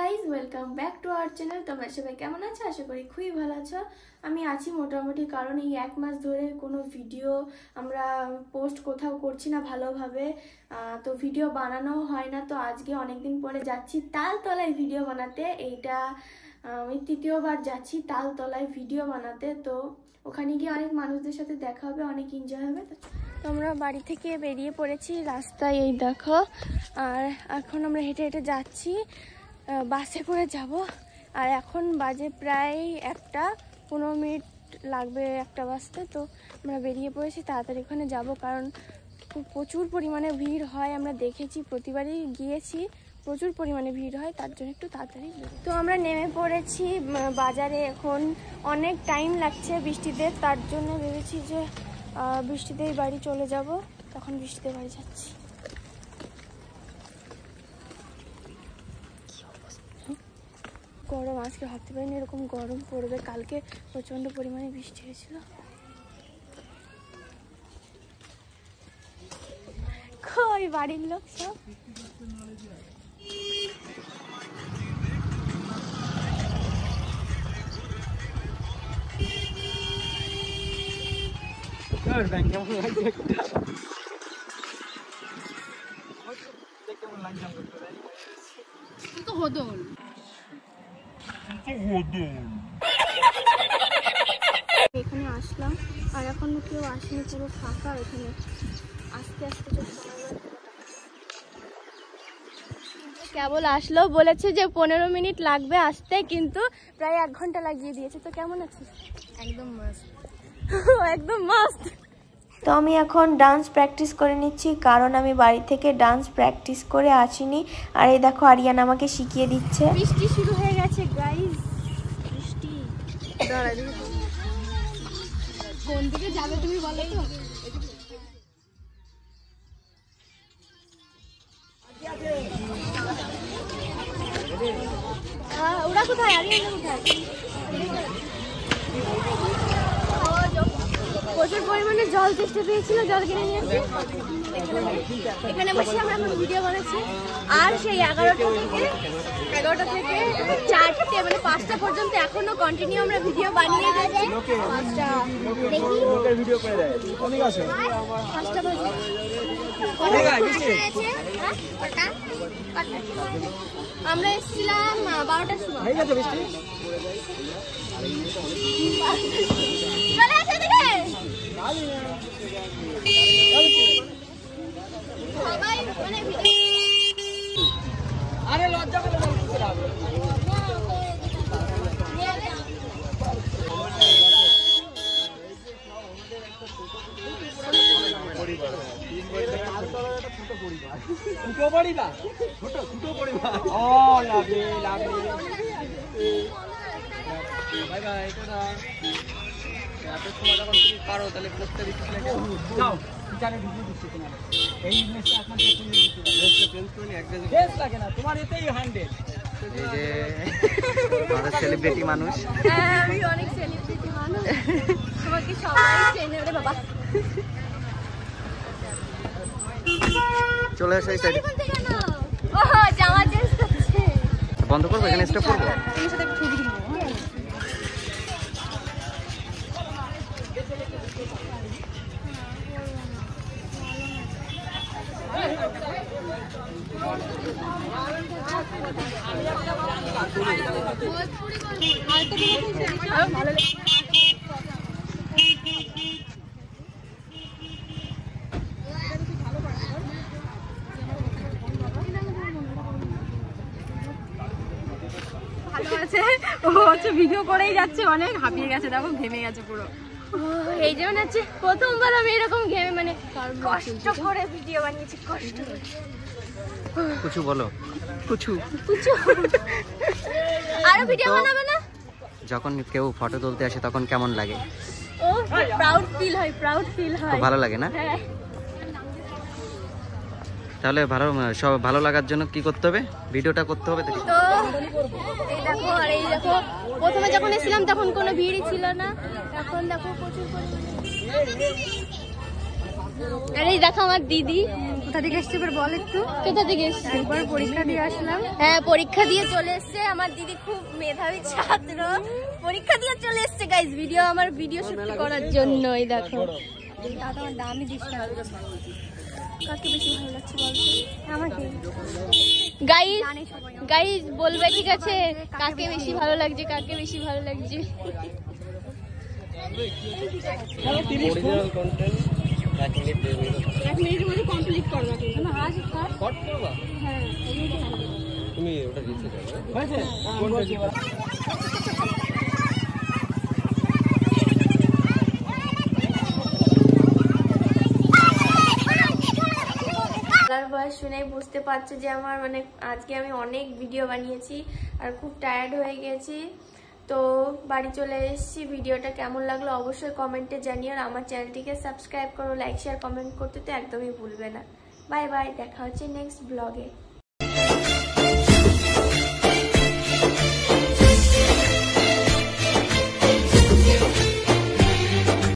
Guys, welcome back to our channel. তোমরা সবাই কেমন আছো? আশা করি খুবই ভালো আছো। আমি আছি মোটামুটি, কারণ এই 1 মাস ধরে কোনো ভিডিও আমরা পোস্ট কোথাও করছি না ভালোভাবে, তো ভিডিও বানানো হয় না। তো আজকে অনেকদিন পরে যাচ্ছি তালতলায় ভিডিও বানাতে। এইটা আমি তৃতীয়বার যাচ্ছি তালতলায় ভিডিও বানাতে। তো ওখানে গিয়ে অনেক মানুষদের সাথে দেখা হবে, অনেক এনজয় হবে। আমরা বাড়ি থেকে বেরিয়ে পড়েছি, রাস্তায় এই দেখো। আর এখন আমরা হেঁটে হেঁটে যাচ্ছি, বাসে করে যাব। আর এখন বাজে প্রায় 1:15 মিনিট লাগবে একটা বাসতে। তো আমরা বেরিয়ে পড়েছি, তাড়াতাড়ি ওখানে যাব, কারণ প্রচুর পরিমাণে ভিড় হয়। আমরা দেখেছি, প্রতিবারই গিয়েছি, প্রচুর পরিমাণে ভিড় হয়, তার জন্য একটু তাড়াতাড়ি। তো আমরা নেমে পড়েছি বাজারে। এখন অনেক টাইম লাগছে বৃষ্টিতে, তার জন্য ভেবেছি যে বৃষ্টিতেই বাড়ি চলে যাব। তখন বৃষ্টিতে বাড়ি যাচ্ছি। গরম, আজকে ভাবতে পারিনি এরকম গরম পড়বে। কালকে প্রচন্ড পরিমাণে বৃষ্টি হয়েছিল। কই বাড়ির লোক সব? এখানে আসলাম, আর এখন কেউ আসেনি, পুরো ফাঁকা। এখানে আস্তে আস্তে কেবল আসলো, বলেছে যে 15 মিনিট লাগবে আসতে, কিন্তু প্রায় 1 ঘন্টা লাগিয়ে দিয়েছে। তো কেমন আছিস? একদম মাস্ত। একদম মাস্ত। তো আমি এখন ডান্স প্র্যাকটিস করে নিচ্ছি, কারণ আমি বাড়ি থেকে ডান্স প্র্যাকটিস করে আসিনি। আর এই দেখো, আরিয়ান আমাকে শিখিয়ে দিচ্ছে। বৃষ্টি শুরু হয়ে গেছে গাইস, বৃষ্টি। কোন দিকে যাবে তুমি বলো তো? ওরা কোথায়? আরিয়ান কোথায়? প্রচুর পরিমাণে জল চেষ্টা পেয়েছিল, জল কিনে নিয়েছি। এখানে বসে আমরা এখন ভিডিও বানাচ্ছি। আর সেই 11টা থেকে 4টে, মানে 5টা পর্যন্ত এখনো কন্টিনিউ আমরা ভিডিও বানিয়ে যাচ্ছি। 5টা বাজে। আমরা এসেছিলাম 12টার সময়। আরে লজ্জা করে সেলিব্রিটি মানুষ। আমি অনেক সেলিব্রিটি মানুষ, আমাকে সবাই চেনে রে বাবা। চলে আসো এই সাইডে। ওহো, জামা চেঞ্জ করছে। বন্ধ করব, এখানে স্টপ করব। তোমার সাথে ছবি তুলবো। ভালো আছে। ও হচ্ছে ভিডিও করেই যাচ্ছে, অনেক হাঁপিয়ে গেছে, দেখো ঘেমে গেছে পুরো। এই যেমন হচ্ছে প্রথমবার আমি এরকম ঘেমে, মানে কষ্ট করে ভিডিও বানিয়েছি, কষ্ট করে। কিছু বলো, কিছু আরো ভিডিও বানাবে না? যখন কেউ ফটো তুলতে আসে তখন কেমন লাগে? ও প্রাউড ফিল হয়, প্রাউড ফিল হয়। খুব ভালো লাগে না? হ্যাঁ। তাহলে সব ভালো লাগার জন্য কি করতে হবে? ভিডিওটা করতে হবে। তো এই দেখো, আর এই দেখো, প্রথমে যখন এসেছিলাম তখন কোনো ভিড়ই ছিল না, এখন দেখো প্রচুর পরিমাণে। আর এই দেখো আমার দিদি, কোথা থেকে এসছি এবার বল একটু। কোথা থেকে এসছি? একবার পরীক্ষা দিয়ে আসলাম। হ্যাঁ, পরীক্ষা দিয়ে চলে এসছে আমার দিদি, খুব মেধাবী ছাত্র, পরীক্ষা দিয়ে চলে এসছে গাইস আমার ভিডিও শুট করার জন্য। এই দেখো, তা তো আমার দামই দিস না। কাকে বেশি ভালো লাগছে বলতো? আমাকে গাইস বলবে, ঠিক আছে, কাকে বেশি ভালো লাগছে, কাকে বেশি ভালো লাগছে। বয়স শুনেই বুঝতে পারছো যে আমার মানে আজকে আমি অনেক ভিডিও বানিয়েছি আর খুব টায়ার্ড হয়ে গেছি। তো বাড়ি চলে এসেছি। ভিডিওটা কেমন লাগলো অবশ্যই কমেন্টে জানিও, আর আমার চ্যানেলটিকে সাবস্ক্রাইব করো, লাইক শেয়ার কমেন্ট করতে তো একদমই ভুলবে না। বাই বাই, দেখা হচ্ছে নেক্সট ব্লগে।